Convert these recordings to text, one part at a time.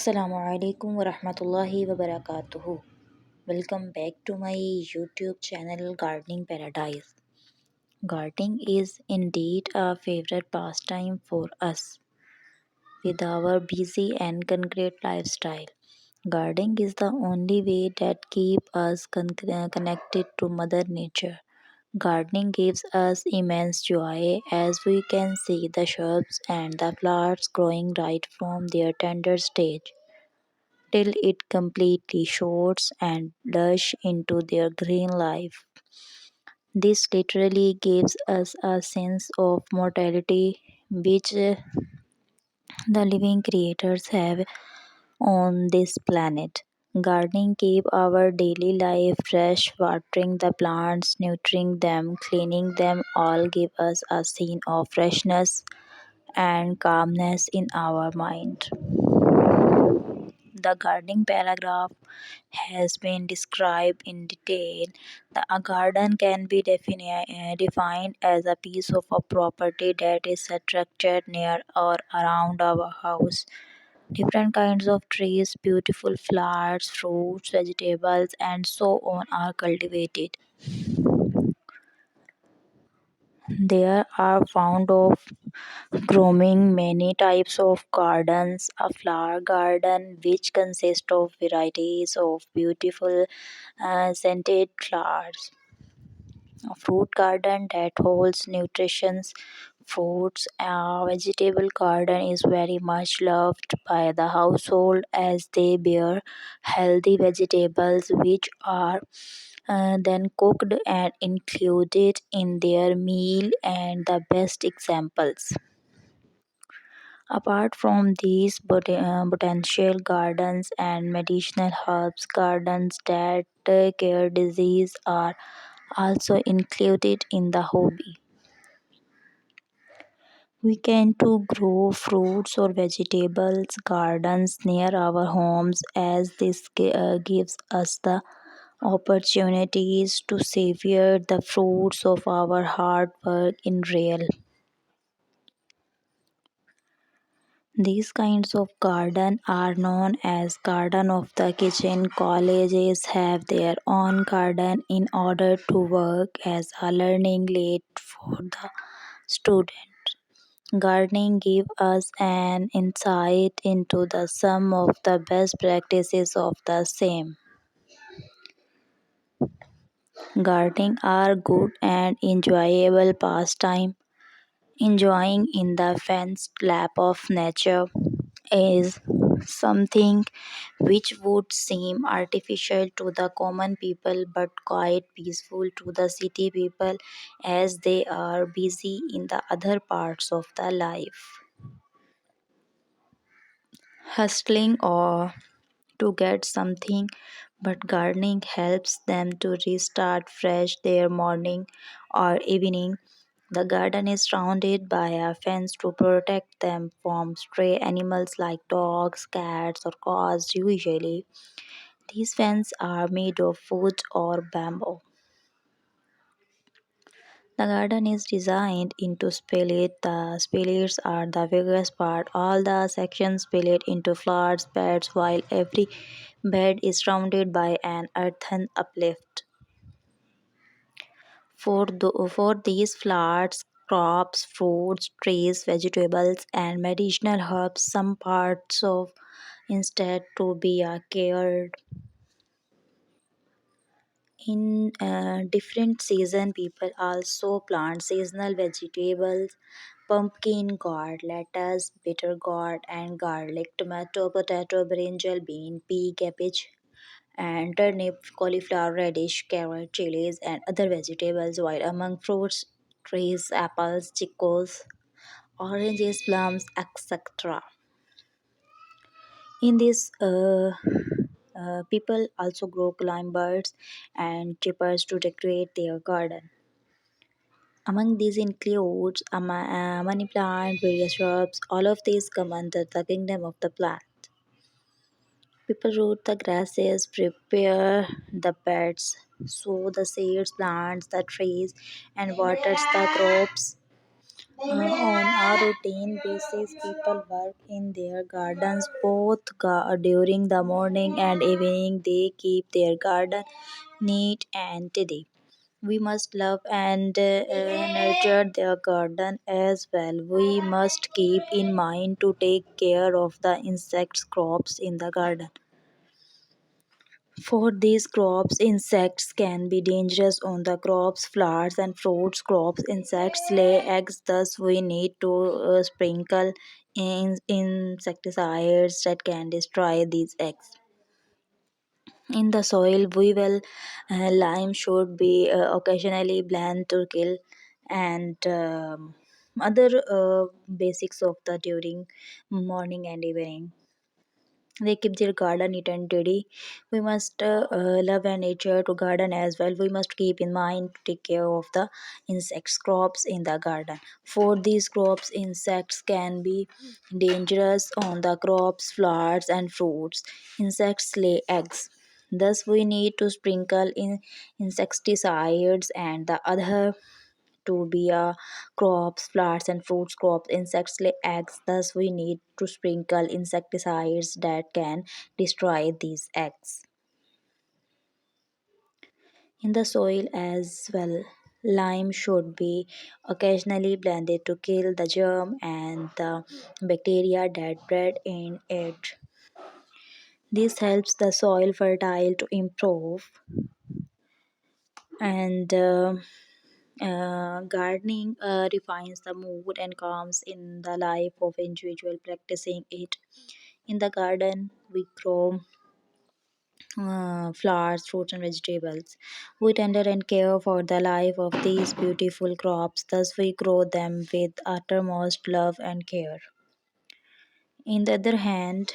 Assalamu alaikum wa rahmatullahi wa barakatuhu. Welcome back to my YouTube channel Gardening Paradise. Gardening is indeed a favorite pastime for us with our busy and concrete lifestyle. Gardening is the only way that keep us connected to Mother Nature. Gardening gives us immense joy as we can see the shrubs and the flowers growing right from their tender stage till it completely shoots and lush into their green life. This literally gives us a sense of mortality which the living creators have on this planet. Gardening keep our daily life fresh, watering the plants, nurturing them, cleaning them all give us a scene of freshness and calmness in our mind. The gardening paragraph has been described in detail. A garden can be defined as a piece of a property that is structured near or around our house. Different kinds of trees, beautiful flowers, fruits, vegetables, and so on are cultivated. There are found of growing many types of gardens. A flower garden, which consists of varieties of beautiful scented flowers. A fruit garden that holds nutritious fruits. A vegetable garden is very much loved by the household as they bear healthy vegetables which are then cooked and included in their meal and the best examples. Apart from these botanical gardens and medicinal herbs gardens that cure disease are also included in the hobby. We can too grow fruits or vegetables gardens near our homes as this gives us the opportunities to savor the fruits of our hard work in real. These kinds of garden are known as garden of the kitchen. Colleges have their own garden in order to work as a learning aid for the student. Gardening gives us an insight into the some of the best practices of the same. Gardening are good and enjoyable pastime. Enjoying in the fenced lap of nature is something which would seem artificial to the common people but quite peaceful to the city people as they are busy in the other parts of the life, hustling or to get something, but gardening helps them to restart fresh their morning or evening. The garden is surrounded by a fence to protect them from stray animals like dogs, cats, or cows. Usually, these fences are made of wood or bamboo. The garden is designed into split. The splits are the biggest part. All the sections split into flowers beds while every bed is surrounded by an earthen uplift. For these flowers, crops, fruits, trees, vegetables, and medicinal herbs, some parts of instead to be cared in different season. People also plant seasonal vegetables, pumpkin gourd, lettuce, bitter gourd, and garlic, tomato, potato, brinjal, bean, pea, cabbage, and turnip, cauliflower, radish, carrot, chilies, and other vegetables, while among fruits, trees, apples, chickos, oranges, plums, etc. In this, people also grow climbers and chippers to decorate their garden. Among these includes money plant, various shrubs. All of these come under the kingdom of the plant. People root the grasses, prepare the beds, sow the seeds, plants the trees, and waters the crops. On a routine basis, people work in their gardens both during the morning and evening. They keep their garden neat and tidy. We must love and nurture their garden as well. We must keep in mind to take care of the insects crops in the garden. For these crops, insects can be dangerous on the crops, flowers, and fruits. Crops, insects lay eggs, thus, we need to sprinkle insecticides that can destroy these eggs. In the soil, we will lime should be occasionally blend to kill and other basics of the during morning and evening. They keep their garden neat and tidy. We must love and nature to garden as well. We must keep in mind to take care of the insects crops in the garden. For these crops, insects can be dangerous on the crops, flowers, and fruits. Insects lay eggs. Thus, we need to sprinkle in insecticides and the other to be crops, flowers, and fruits. Crops, insects lay eggs. Thus, we need to sprinkle insecticides that can destroy these eggs. In the soil as well, lime should be occasionally blended to kill the germ and the bacteria that breed in it. This helps the soil fertile to improve and gardening refines the mood and calms in the life of individual practicing it. In the garden, we grow flowers, fruits, and vegetables. We tender and care for the life of these beautiful crops. Thus, we grow them with uttermost love and care. In the other hand,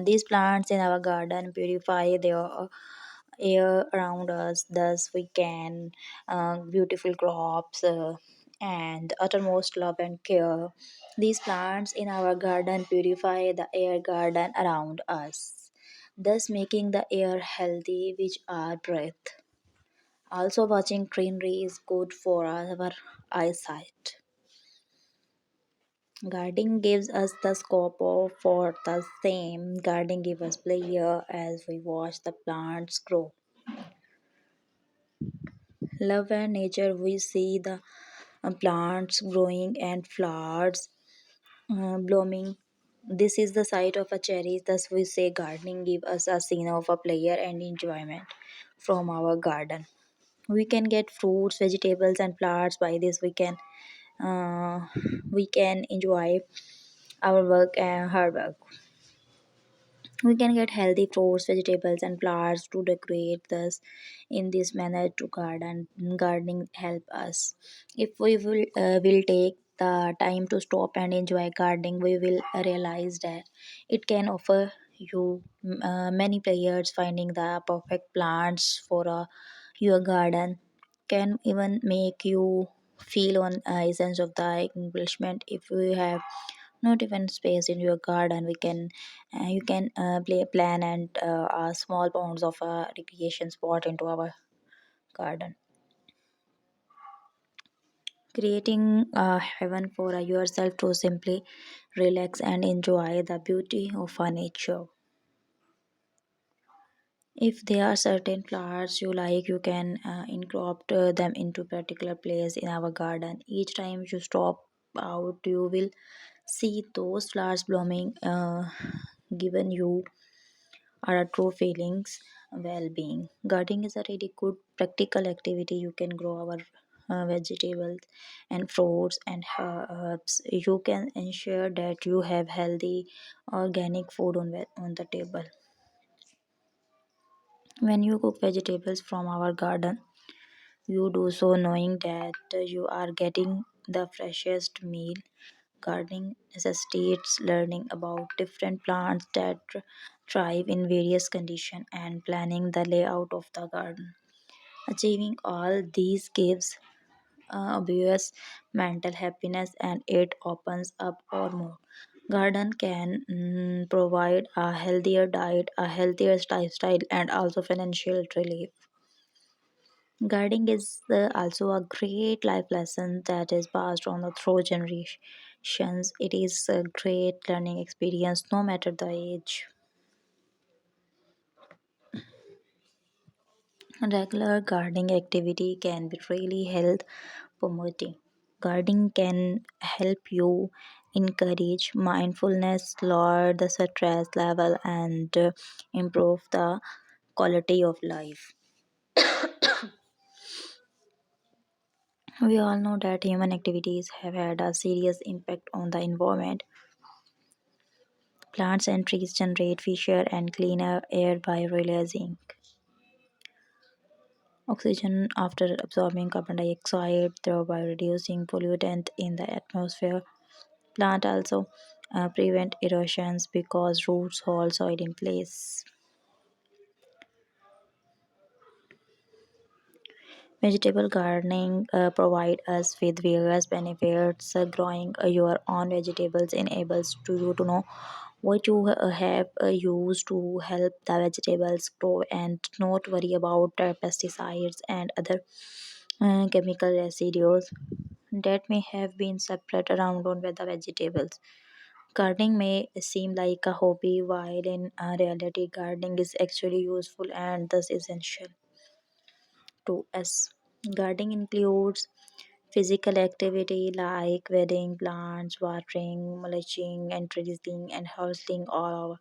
these plants in our garden purify their air around us, thus we can beautiful crops and uttermost love and care. These plants in our garden purify the air garden around us, thus making the air healthy which our breath. Also, watching greenery is good for our eyesight. Gardening gives us the scope for the same. Gardening gives us pleasure as we watch the plants grow. Love and nature, we see the plants growing and flowers blooming. This is the sight of a cherry. Thus, we say gardening gives us a scene of a pleasure and enjoyment from our garden. We can get fruits, vegetables, and flowers. By this, uh, we can enjoy our work and hard work. We can get healthy fruits, vegetables, and flowers to decorate this in this manner to gardening help us. If we will take the time to stop and enjoy gardening, we will realize that it can offer you many players. Finding the perfect plants for your garden can even make you feel on essence of the accomplishment. If we have not even space in your garden, we can you can play plan and small pounds of a recreation spot into our garden, creating a heaven for yourself to simply relax and enjoy the beauty of our nature. If there are certain flowers you like, you can incorporate them into particular place in our garden. Each time you stop out, you will see those flowers blooming, given you are a true feelings well-being. Gardening is a really good practical activity. You can grow our vegetables and fruits and herbs. You can ensure that you have healthy organic food on the table. When you cook vegetables from our garden, you do so knowing that you are getting the freshest meal. Gardening necessitates learning about different plants that thrive in various conditions and planning the layout of the garden. Achieving all these gives obvious mental happiness and it opens up our mood. Garden can provide a healthier diet, a healthier lifestyle, and also financial relief. Gardening is also a great life lesson that is passed on through generations. It is a great learning experience no matter the age. Regular gardening activity can be really health promoting. Gardening can help you encourage mindfulness, lower the stress level, and improve the quality of life. We all know that human activities have had a serious impact on the environment. Plants and trees generate fresher and cleaner air by releasing oxygen after absorbing carbon dioxide, thereby reducing pollutant in the atmosphere. Plant also prevent erosions because roots hold soil in place. Vegetable gardening provide us with various benefits. Growing your own vegetables enables to you to know what you have used to help the vegetables grow and not worry about pesticides and other chemical residues that may have been spread around on with the vegetables. Gardening may seem like a hobby, while in reality, gardening is actually useful and thus essential to us. Gardening includes physical activity like weeding plants, watering, mulching, and treating and harvesting. All of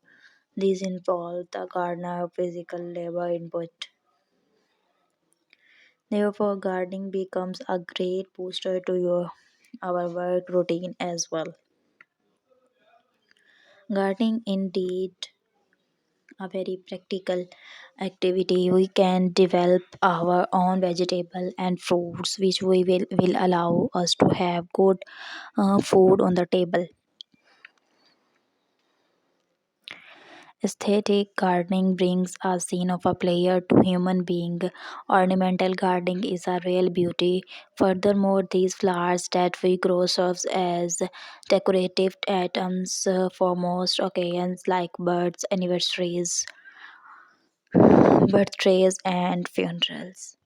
these involve the gardener physical labor input. Therefore, gardening becomes a great booster to our work routine as well. Gardening indeed a very practical activity. We can develop our own vegetable and fruits which will allow us to have good food on the table. Aesthetic gardening brings a scene of a player to human being. Ornamental gardening is a real beauty. Furthermore, these flowers that we grow serves as decorative items for most occasions like births, anniversaries, birthdays, and funerals.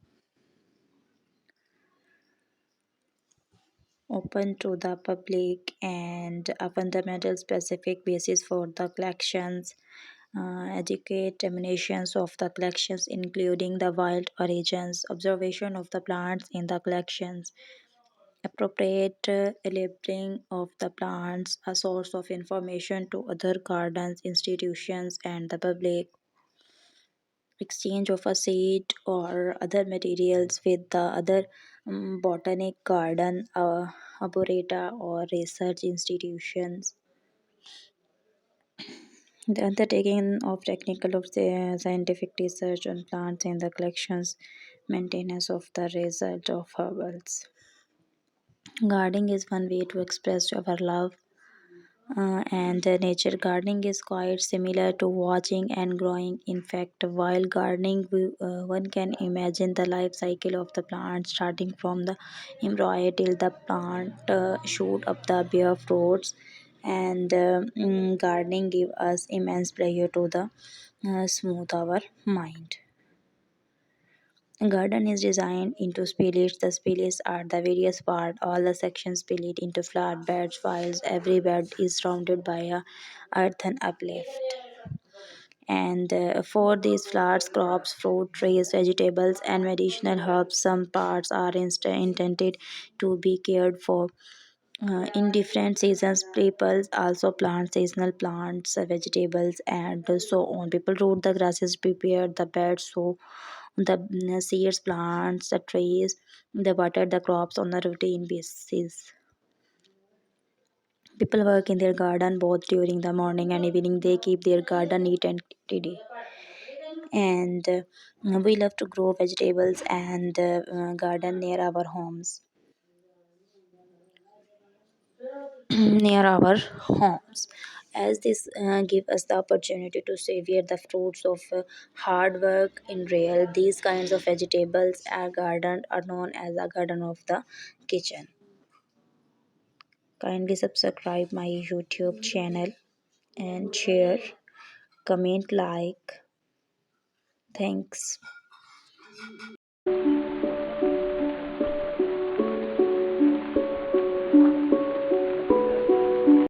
Open to the public and a fundamental specific basis for the collections. Educate terminations of the collections, including the wild origins, observation of the plants in the collections, appropriate labeling of the plants, a source of information to other gardens, institutions, and the public, exchange of a seed or other materials with the other botanic garden, arboreta, or research institutions. The undertaking of technical of the scientific research on plants in the collections, maintenance of the result of herbals. Gardening is one way to express our love, and nature gardening is quite similar to watching and growing. In fact, while gardening, one can imagine the life cycle of the plant, starting from the embryo till the plant shoot up the bare fruits. And gardening give us immense pleasure to the smooth our mind. A garden is designed into spillets. The spillets are the various parts. All the sections split into flat beds, while every bed is surrounded by a earthen uplift. And for these flowers, crops, fruit trees, vegetables, and medicinal herbs, some parts are intended to be cared for in different seasons. People also plant seasonal plants, vegetables, and so on. People root the grasses, prepare the beds, so the seeds, plants, the trees, they water the crops on a routine basis. People work in their garden both during the morning and evening. They keep their garden neat and tidy. And we love to grow vegetables and garden near our homes. Near our homes, as this give us the opportunity to savor the fruits of hard work in real. These kinds of vegetables are garden are known as a garden of the kitchen. Kindly subscribe my YouTube channel and share, comment, like. Thanks.